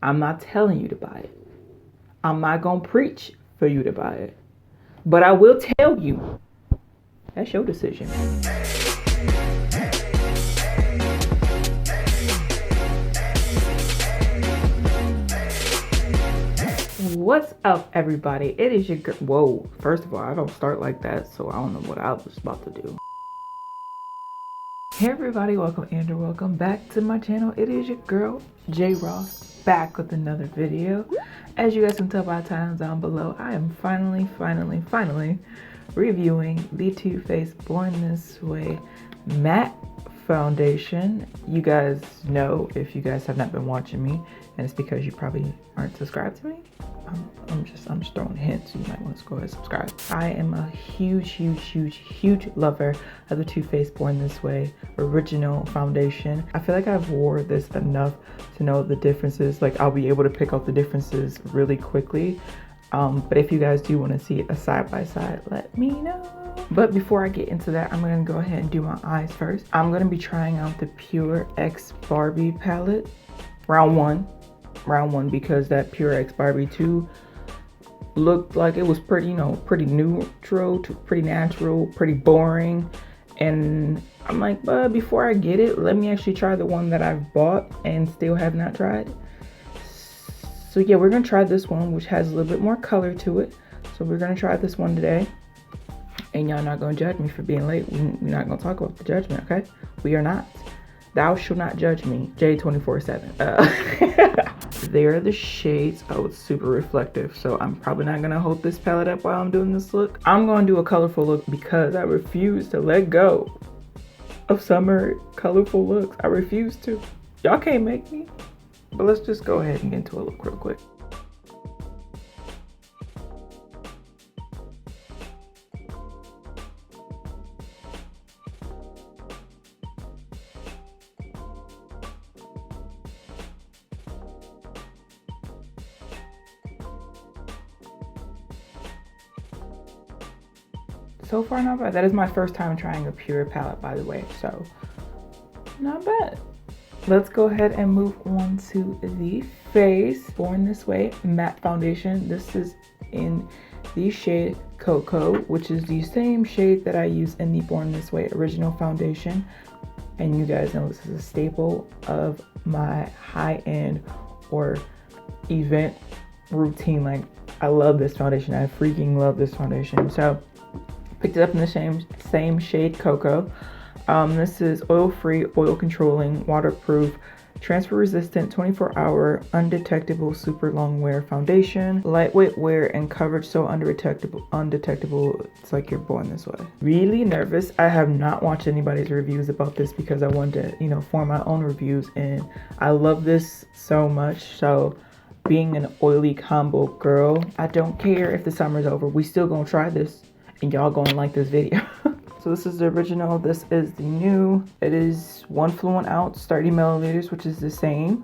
I'm not telling you to buy it. I'm not gonna preach for you to buy it. But I will tell you, that's your decision. What's up, everybody? It is your girl. Whoa, first of all, I don't start like that, so I don't know what I was about to do. Hey everybody, welcome and or welcome back to my channel. It is your girl, J Ross, back with another video. As you guys can tell by the title down below, I am finally reviewing the Too Faced Born This Way matte foundation. You guys know, if you guys have not been watching me, and it's because you probably aren't subscribed to me, I'm just throwing hints. You might want to go ahead and subscribe. I am a huge lover of the Too Faced Born This Way original foundation. I feel like I've wore this enough to know the differences. Like, I'll be able to pick out the differences really quickly. But if you guys do want to see a side by side, let me know. But before I get into that, I'm going to go ahead and do my eyes first. I'm going to be trying out the Pure X Barbie palette, round one, because that Pure X Barbie 2 looked like it was pretty, pretty neutral to pretty natural, pretty boring. And I'm like, but before I get it, let me actually try the one that I've bought and still have not tried. So yeah, we're gonna try this one, which has a little bit more color to it. So we're gonna try this one today. And y'all not gonna judge me for being late. We're not gonna talk about the judgment, okay? We are not. Thou shall not judge me. J24/7. There are the shades. Oh, it's super reflective. So I'm probably not gonna hold this palette up while I'm doing this look. I'm gonna do a colorful look because I refuse to let go of summer colorful looks. I refuse to. Y'all can't make me. But let's just go ahead and get into a look real quick. So far, not bad. That is my first time trying a Pure palette, by the way, so not bad. Let's go ahead and move on to the face Born This Way matte foundation. This is in the shade Cocoa, which is the same shade that I use in the Born This Way original foundation. And you guys know this is a staple of my high-end or event routine. Like, I love this foundation. I freaking love this foundation. So picked it up in the same shade Cocoa. This is oil-free, oil-controlling, waterproof, transfer-resistant, 24-hour, undetectable, super long wear foundation. Lightweight wear and coverage so undetectable, it's like you're born this way. Really nervous. I have not watched anybody's reviews about this because I wanted to, form my own reviews, and I love this so much. So being an oily combo girl, I don't care if the summer's over. We still gonna try this, and y'all gonna like this video. So this is the original, this is the new. It is 1 fluid ounce, 30 milliliters, which is the same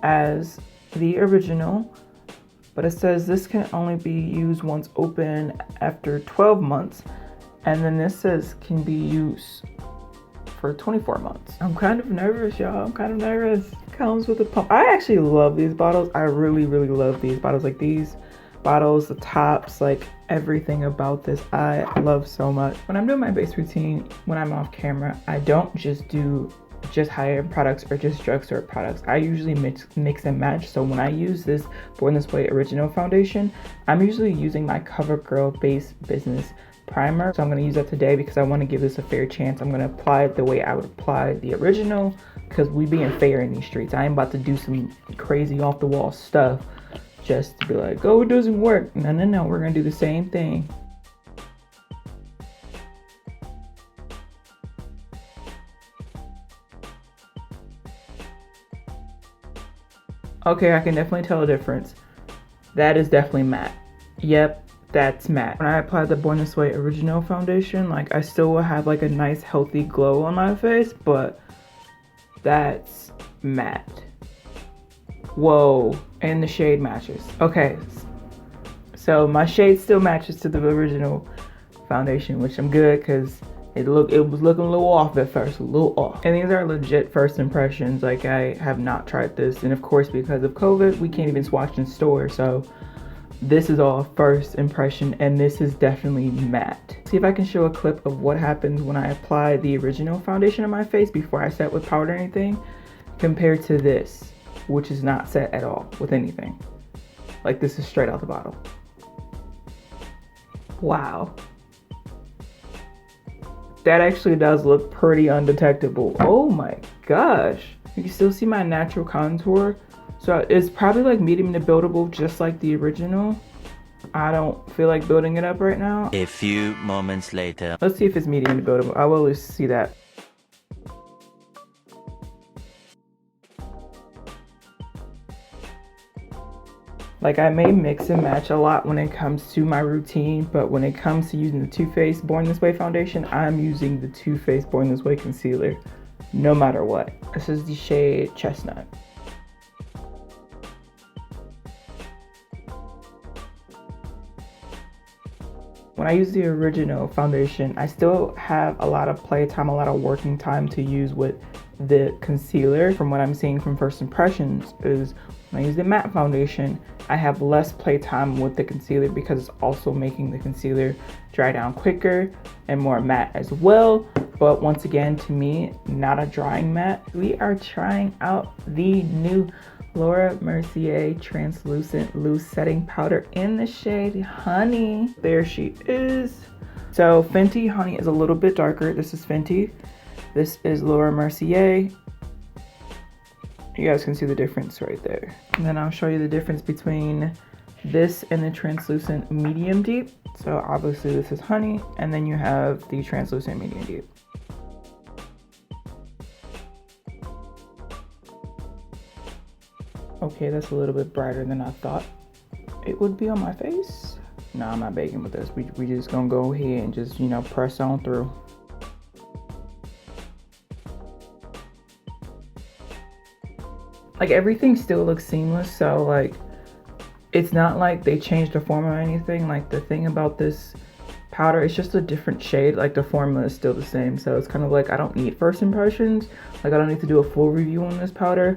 as the original. But it says this can only be used once open after 12 months. And then this says can be used for 24 months. I'm kind of nervous, y'all. I'm kind of nervous. Comes with a pump. I actually love these bottles. I really love these bottles. Like, these bottles, the tops, like everything about this I love so much. When I'm doing my base routine, when I'm off camera, I don't just do high-end products or just drugstore products. I usually mix and match. So when I use this Born This Way original foundation, I'm usually using my CoverGirl Base Business primer. So I'm going to use that today because I want to give this a fair chance. I'm going to apply it the way I would apply the original because we being fair in these streets. I ain't about to do some crazy off-the-wall stuff just to be like, oh, it doesn't work. No, we're gonna do the same thing. Okay, I can definitely tell a difference. That is definitely matte. Yep, that's matte. When I apply the Born This Way original foundation, like, I still will have like a nice healthy glow on my face, but that's matte. Whoa, and the shade matches. Okay, so my shade still matches to the original foundation, which I'm good because It was looking a little off at first, a little off. And these are legit first impressions. Like, I have not tried this, and of course because of COVID we can't even swatch in store, so this is all first impression, and this is definitely matte. See if I can show a clip of what happens when I apply the original foundation on my face before I set with powder or anything, compared to this, which is not set at all with anything. Like, this is straight out the bottle. Wow. That actually does look pretty undetectable. Oh my gosh. You can still see my natural contour. So it's probably like medium to buildable, just like the original. I don't feel like building it up right now. A few moments later. Let's see if it's medium to buildable. I will always see that. Like, I may mix and match a lot when it comes to my routine, but when it comes to using the Too Faced Born This Way foundation, I'm using the Too Faced Born This Way concealer, no matter what. This is the shade Chestnut. When I use the original foundation, I still have a lot of playtime, a lot of working time to use with the concealer. From what I'm seeing from first impressions is when I use the matte foundation, I have less playtime with the concealer because it's also making the concealer dry down quicker and more matte as well. But once again, to me, not a drying matte. We are trying out the new Laura Mercier translucent loose setting powder in the shade Honey. There she is. So Fenty Honey is a little bit darker. This is Fenty. This is Laura Mercier. You guys can see the difference right there. And then I'll show you the difference between this and the translucent medium deep. So obviously this is Honey, and then you have the translucent medium deep. Okay, that's a little bit brighter than I thought it would be on my face. No, I'm not baking with this. We just gonna go ahead and just, you know, press on through. Like, everything still looks seamless, so like, it's not like they changed the formula or anything. Like, the thing about this powder, it's just a different shade. Like, the formula is still the same, so it's kind of like, I don't need first impressions. Like, I don't need to do a full review on this powder.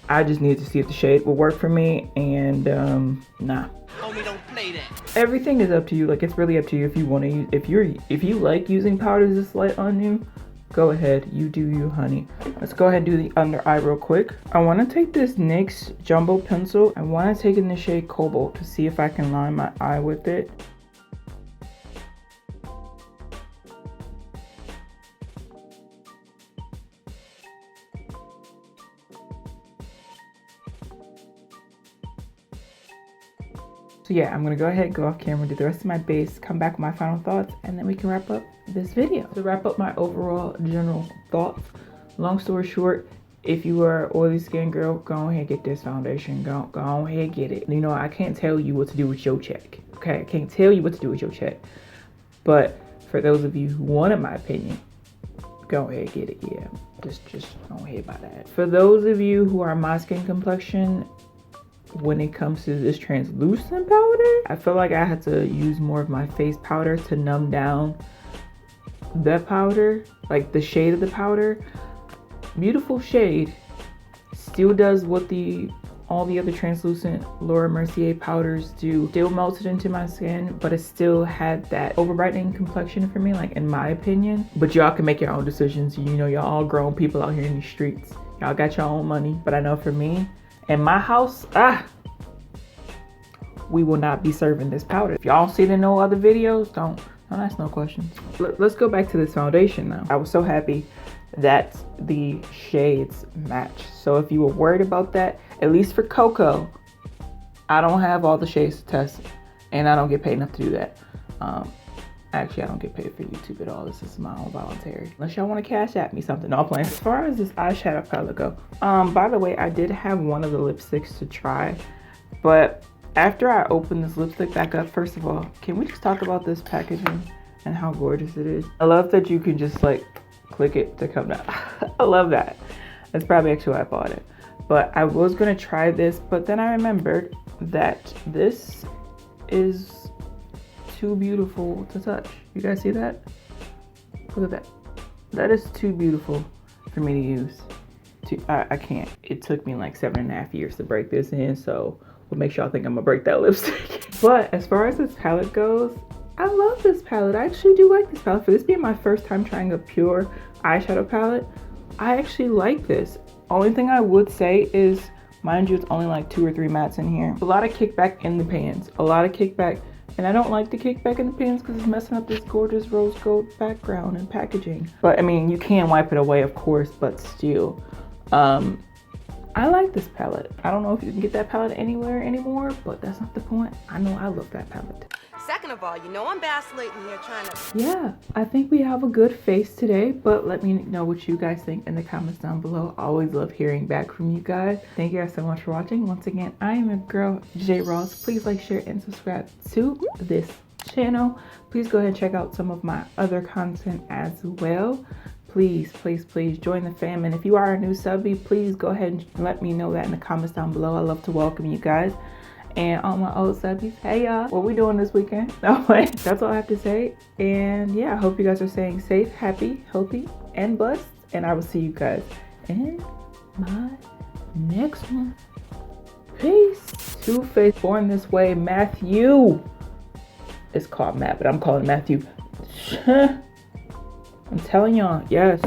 I just need to see if the shade will work for me, and nah. Homie, don't play that. Everything is up to you. Like, it's really up to you if you want to use. If you like using powders this light on you, go ahead. You do you, honey. Let's go ahead and do the under eye real quick. I want to take this NYX jumbo pencil. I want to take in the shade Cobalt to see if I can line my eye with it. So yeah, I'm gonna go ahead, go off camera, do the rest of my base, come back with my final thoughts, and then we can wrap up this video. To wrap up my overall general thoughts, long story short, if you are an oily skin girl, go ahead and get this foundation. Go ahead and get it. You know, I can't tell you what to do with your check. Okay, I can't tell you what to do with your check. But for those of you who wanted my opinion, go ahead and get it. Yeah, just go ahead by that. For those of you who are my skin complexion, when it comes to this translucent powder, I feel like I had to use more of my face powder to numb down the powder, like the shade of the powder. Beautiful shade, still does what all the other translucent Laura Mercier powders do. Still melted into my skin, but it still had that over brightening complexion for me, like, in my opinion. But y'all can make your own decisions. You know, y'all all grown people out here in the streets. Y'all got your own money. But I know for me, in my house, we will not be serving this powder. If y'all see it in no other videos, don't ask no questions. Let's go back to this foundation now. I was so happy that the shades match. So if you were worried about that, at least for Cocoa, I don't have all the shades to test, and I don't get paid enough to do that. Actually, I don't get paid for YouTube at all. This is my own voluntary. Unless y'all want to cash at me something. No, I'm playing. As far as this eyeshadow palette go, by the way, I did have one of the lipsticks to try, but after I opened this lipstick back up, first of all, can we just talk about this packaging and how gorgeous it is? I love that you can just like click it to come down. I love that. That's probably actually why I bought it. But I was gonna try this, but then I remembered that this is too beautiful to touch. You guys see that? Look at that. That is too beautiful for me to use. I can't. It took me like 7.5 years to break this in, so what makes y'all think I'm gonna break that lipstick? But as far as this palette goes, I love this palette. I actually do like this palette. For this being my first time trying a pure eyeshadow palette, I actually like this. Only thing I would say is, mind you, it's only like 2 or 3 mattes in here. A lot of kickback in the pans. A lot of kickback. And I don't like the kickback in the pans because it's messing up this gorgeous rose gold background and packaging. But I mean, you can wipe it away, of course, but still. I like this palette. I don't know if you can get that palette anywhere anymore, but that's not the point. I know I love that palette. Second of all, you know I'm vacillating here trying to... Yeah, I think we have a good face today, but let me know what you guys think in the comments down below. I always love hearing back from you guys. Thank you guys so much for watching. Once again, I am your girl, J Ross. Please like, share, and subscribe to this channel. Please go ahead and check out some of my other content as well. Please, please, please join the fam. And if you are a new subby, please go ahead and let me know that in the comments down below. I love to welcome you guys. And all my old subbies, hey y'all, what we doing this weekend? No way. That's all I have to say. And yeah, I hope you guys are staying safe, happy, healthy, and blessed. And I will see you guys in my next one. Peace. Too Faced, Born This Way, Matthew. It's called Matt, but I'm calling Matthew. I'm telling y'all, yes.